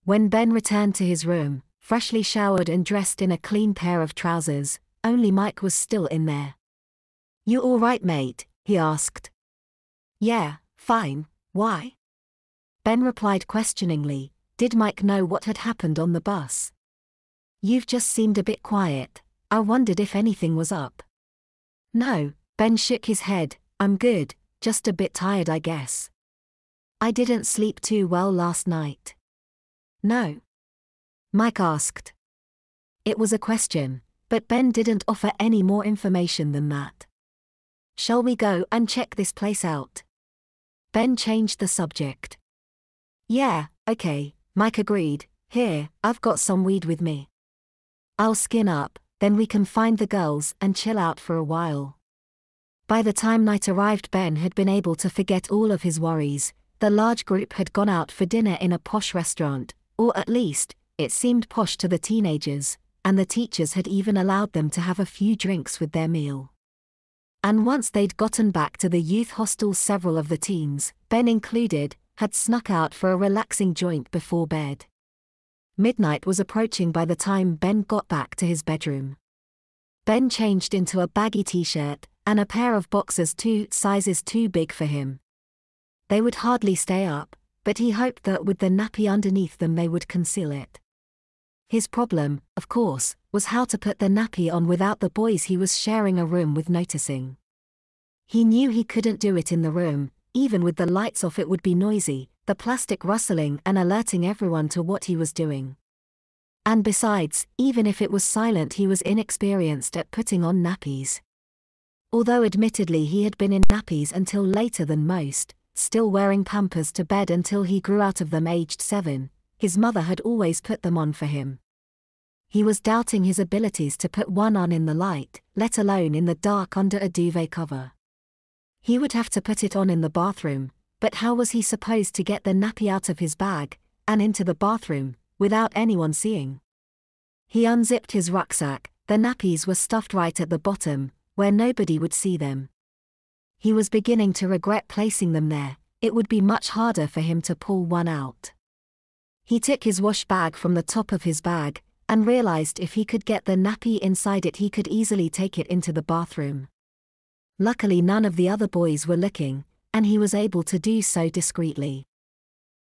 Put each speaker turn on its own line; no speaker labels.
When Ben returned to his room, freshly showered and dressed in a clean pair of trousers, only Mike was still in there. "You all right, mate?" he asked. "Yeah, fine, why?" Ben replied questioningly. Did Mike know what had happened on the bus? "You've just seemed a bit quiet. I wondered if anything was up." "No," Ben shook his head, "I'm good, just a bit tired I guess. I didn't sleep too well last night." "No?" Mike asked. It was a question, but Ben didn't offer any more information than that. "Shall we go and check this place out?" Ben changed the subject. "Yeah, okay," Mike agreed. "Here, I've got some weed with me. I'll skin up, then we can find the girls and chill out for a while." By the time night arrived, Ben had been able to forget all of his worries. The large group had gone out for dinner in a posh restaurant, or at least, it seemed posh to the teenagers, and the teachers had even allowed them to have a few drinks with their meal. And once they'd gotten back to the youth hostel, several of the teens, Ben included, had snuck out for a relaxing joint before bed. Midnight was approaching by the time Ben got back to his bedroom. Ben changed into a baggy t-shirt and a pair of boxers 2 sizes too big for him. They would hardly stay up, but he hoped that with the nappy underneath them they would conceal it. His problem, of course, was how to put the nappy on without the boys he was sharing a room with noticing. He knew he couldn't do it in the room. Even with the lights off it would be noisy, the plastic rustling and alerting everyone to what he was doing. And besides, even if it was silent, he was inexperienced at putting on nappies. Although admittedly he had been in nappies until later than most, still wearing Pampers to bed until he grew out of them aged 7, his mother had always put them on for him. He was doubting his abilities to put one on in the light, let alone in the dark under a duvet cover. He would have to put it on in the bathroom, but how was he supposed to get the nappy out of his bag and into the bathroom without anyone seeing? He unzipped his rucksack. The nappies were stuffed right at the bottom, where nobody would see them. He was beginning to regret placing them there. It would be much harder for him to pull one out. He took his wash bag from the top of his bag and realized if he could get the nappy inside it he could easily take it into the bathroom. Luckily none of the other boys were looking, and he was able to do so discreetly.